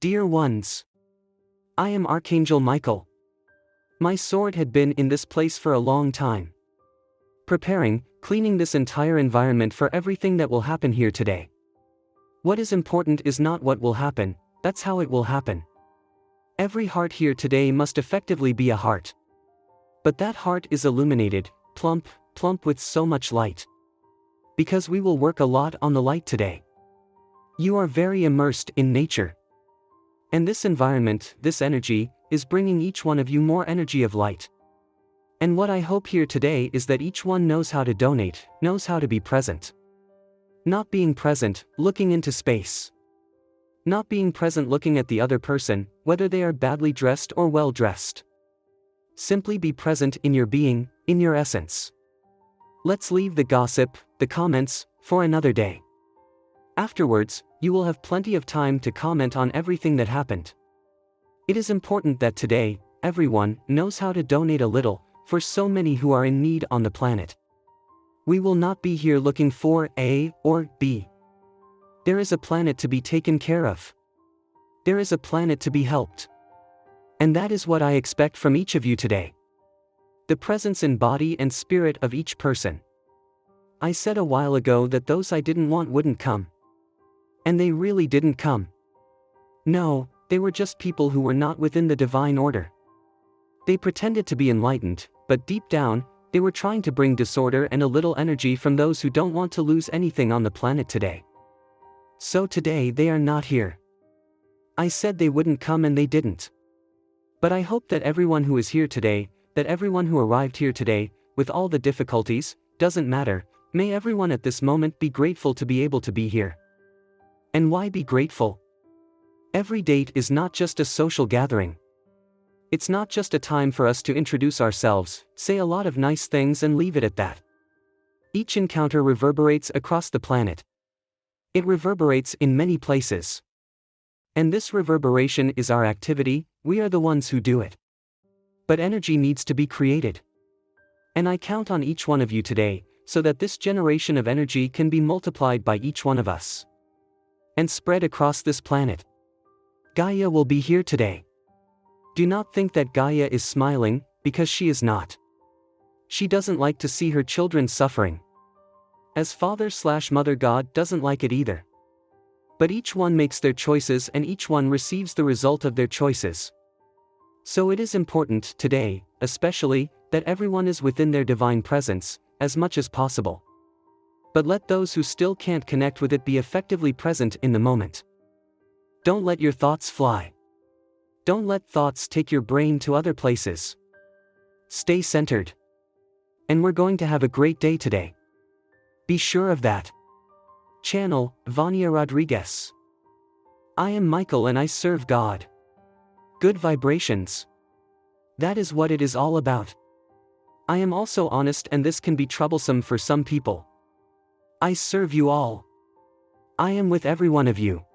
Dear ones, I am Archangel Michael. My sword had been in this place for a long time. Preparing, cleaning this entire environment for everything that will happen here today. What is important is not what will happen, that's how it will happen. Every heart here today must effectively be a heart. But that heart is illuminated, plump with so much light. Because we will work a lot on the light today. You are very immersed in nature. And this environment, this energy, is bringing each one of you more energy of light. And what I hope here today is that each one knows how to donate, knows how to be present. Not being present, looking into space. Not being present looking at the other person, whether they are badly dressed or well dressed. Simply be present in your being, in your essence. Let's leave the gossip, the comments, for another day. Afterwards, you will have plenty of time to comment on everything that happened. It is important that today, everyone knows how to donate a little, for so many who are in need on the planet. We will not be here looking for A or B. There is a planet to be taken care of. There is a planet to be helped. And that is what I expect from each of you today. The presence in body and spirit of each person. I said a while ago that those I didn't want wouldn't come. And they really didn't come. No, they were just people who were not within the divine order. They pretended to be enlightened, but deep down, they were trying to bring disorder and a little energy from those who don't want to lose anything on the planet today. So today they are not here. I said they wouldn't come and they didn't. But I hope that everyone who is here today, that everyone who arrived here today, with all the difficulties, doesn't matter, may everyone at this moment be grateful to be able to be here. And why be grateful? Every date is not just a social gathering. It's not just a time for us to introduce ourselves, say a lot of nice things and leave it at that. Each encounter reverberates across the planet. It reverberates in many places. And this reverberation is our activity, we are the ones who do it. But energy needs to be created. And I count on each one of you today, so that this generation of energy can be multiplied by each one of us. And spread across this planet. Gaia will be here today. Do not think that Gaia is smiling, because she is not. She doesn't like to see her children suffering. As Father/Mother God doesn't like it either. But each one makes their choices and each one receives the result of their choices. So it is important today, especially, that everyone is within their divine presence, as much as possible. But let those who still can't connect with it be effectively present in the moment. Don't let your thoughts fly. Don't let thoughts take your brain to other places. Stay centered. And we're going to have a great day today. Be sure of that. Channel, Vania Rodriguez. I am Michael and I serve God. Good vibrations. That is what it is all about. I am also honest and this can be troublesome for some people. I serve you all. I am with every one of you.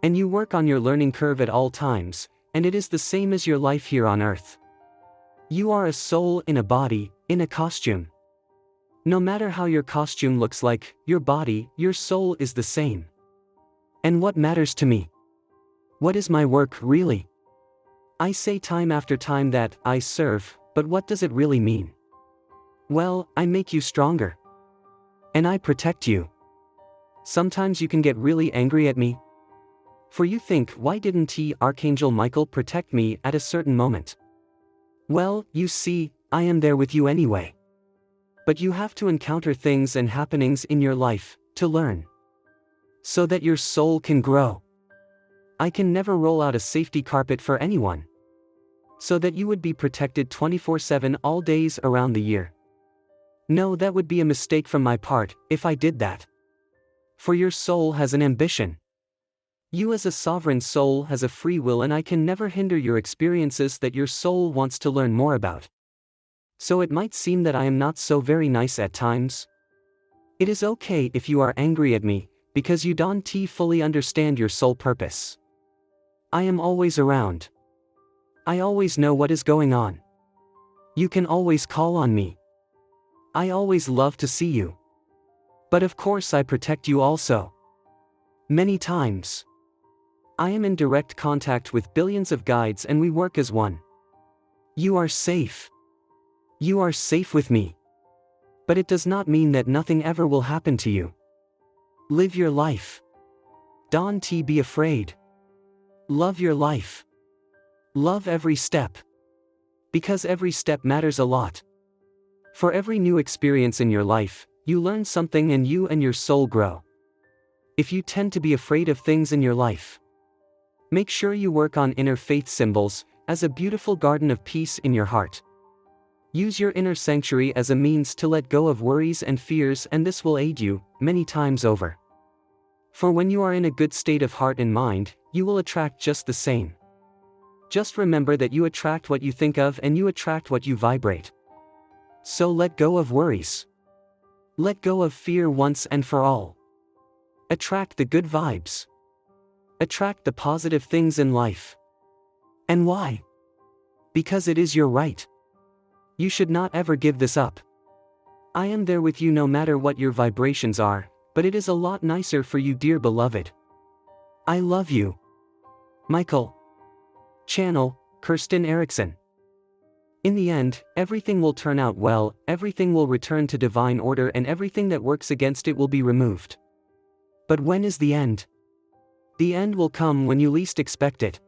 And you work on your learning curve at all times, and it is the same as your life here on earth. You are a soul in a body, in a costume. No matter how your costume looks like, your body, your soul is the same. And what matters to me? What is my work really? I say time after time that I serve, but what does it really mean? Well, I make you stronger. And I protect you. Sometimes you can get really angry at me. For you think, why didn't Archangel Michael protect me at a certain moment? Well, you see, I am there with you anyway. But you have to encounter things and happenings in your life, to learn. So that your soul can grow. I can never roll out a safety carpet for anyone. So that you would be protected 24/7 all days around the year. No, that would be a mistake from my part, if I did that. For your soul has an ambition. You as a sovereign soul has a free will and I can never hinder your experiences that your soul wants to learn more about. So it might seem that I am not so very nice at times. It is okay if you are angry at me, because you don't fully understand your soul purpose. I am always around. I always know what is going on. You can always call on me. I always love to see you. But of course I protect you also. Many times. I am in direct contact with billions of guides and we work as one. You are safe. You are safe with me. But it does not mean that nothing ever will happen to you. Live your life. Don't be afraid. Love your life. Love every step. Because every step matters a lot. For every new experience in your life, you learn something and you and your soul grow. If you tend to be afraid of things in your life, make sure you work on inner faith symbols, as a beautiful garden of peace in your heart. Use your inner sanctuary as a means to let go of worries and fears, and this will aid you, many times over. For when you are in a good state of heart and mind, you will attract just the same. Just remember that you attract what you think of and you attract what you vibrate. So let go of worries. Let go of fear once and for all. Attract the good vibes. Attract the positive things in life. And why? Because it is your right. You should not ever give this up. I am there with you no matter what your vibrations are, but it is a lot nicer for you, dear beloved. I love you. Michael. Channel, Kirsten Erickson. In the end, everything will turn out well, everything will return to divine order, and everything that works against it will be removed. But when is the end? The end will come when you least expect it.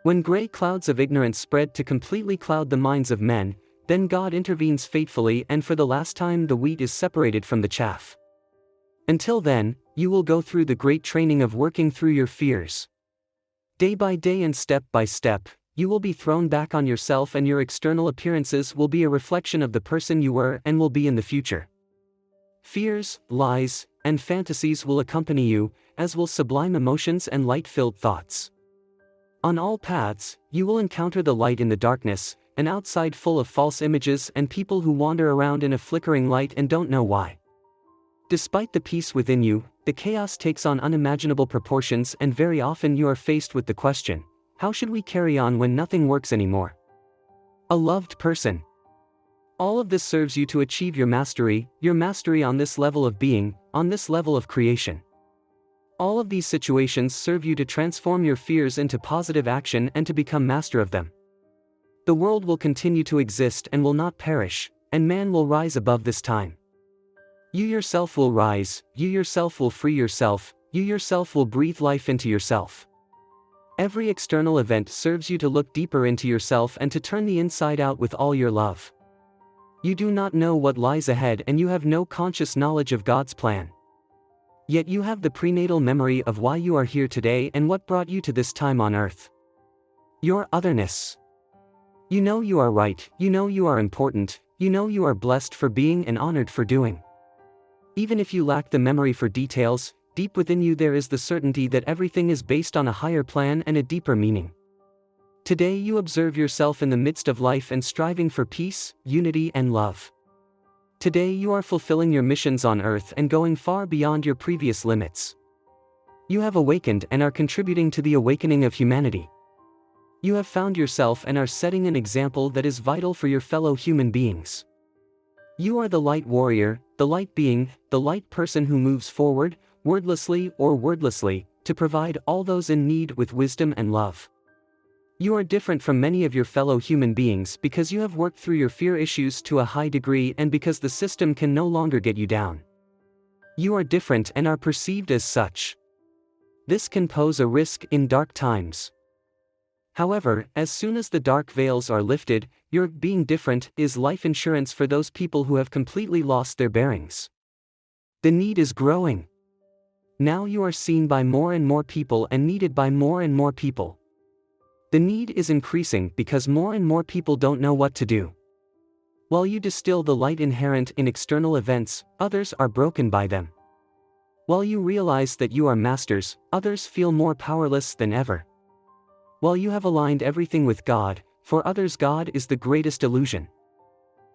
When gray clouds of ignorance spread to completely cloud the minds of men, then God intervenes fatefully, and for the last time the wheat is separated from the chaff. Until then, you will go through the great training of working through your fears. Day by day and step by step, you will be thrown back on yourself, and your external appearances will be a reflection of the person you were and will be in the future. Fears, lies, and fantasies will accompany you, as will sublime emotions and light-filled thoughts. On all paths, you will encounter the light in the darkness, an outside full of false images and people who wander around in a flickering light and don't know why. Despite the peace within you, the chaos takes on unimaginable proportions, and very often you are faced with the question, how should we carry on when nothing works anymore? A loved person. All of this serves you to achieve your mastery on this level of being, on this level of creation. All of these situations serve you to transform your fears into positive action and to become master of them. The world will continue to exist and will not perish, and man will rise above this time. You yourself will rise, you yourself will free yourself, you yourself will breathe life into yourself. Every external event serves you to look deeper into yourself and to turn the inside out with all your love. You do not know what lies ahead, and you have no conscious knowledge of God's plan. Yet you have the prenatal memory of why you are here today and what brought you to this time on earth. Your otherness. You know you are right, you know you are important, you know you are blessed for being and honored for doing. Even if you lack the memory for details, deep within you there is the certainty that everything is based on a higher plan and a deeper meaning. Today you observe yourself in the midst of life and striving for peace, unity and love. Today you are fulfilling your missions on earth and going far beyond your previous limits. You have awakened and are contributing to the awakening of humanity. You have found yourself and are setting an example that is vital for your fellow human beings. You are the light warrior, the light being, the light person who moves forward, wordlessly or wordlessly, to provide all those in need with wisdom and love. You are different from many of your fellow human beings because you have worked through your fear issues to a high degree and because the system can no longer get you down. You are different and are perceived as such. This can pose a risk in dark times. However, as soon as the dark veils are lifted, your being different is life insurance for those people who have completely lost their bearings. The need is growing. Now you are seen by more and more people and needed by more and more people. The need is increasing because more and more people don't know what to do. While you distill the light inherent in external events, others are broken by them. While you realize that you are masters, others feel more powerless than ever. While you have aligned everything with God, for others God is the greatest illusion.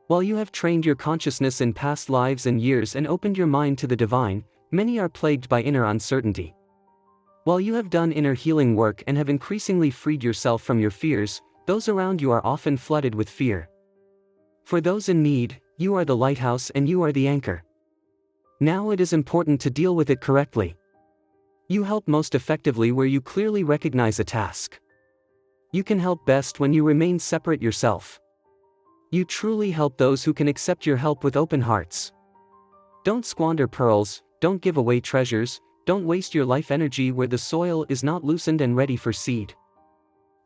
While you have trained your consciousness in past lives and years and opened your mind to the divine, many are plagued by inner uncertainty. While you have done inner healing work and have increasingly freed yourself from your fears, those around you are often flooded with fear. For those in need, you are the lighthouse and you are the anchor. Now it is important to deal with it correctly. You help most effectively where you clearly recognize a task. You can help best when you remain separate yourself. You truly help those who can accept your help with open hearts. Don't squander pearls, don't give away treasures, don't waste your life energy where the soil is not loosened and ready for seed.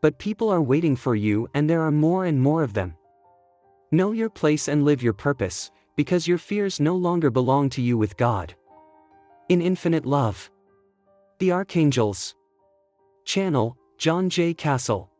But people are waiting for you, and there are more and more of them. Know your place and live your purpose, because your fears no longer belong to you with God. In infinite love. The Archangels. Channel, John J. Castle.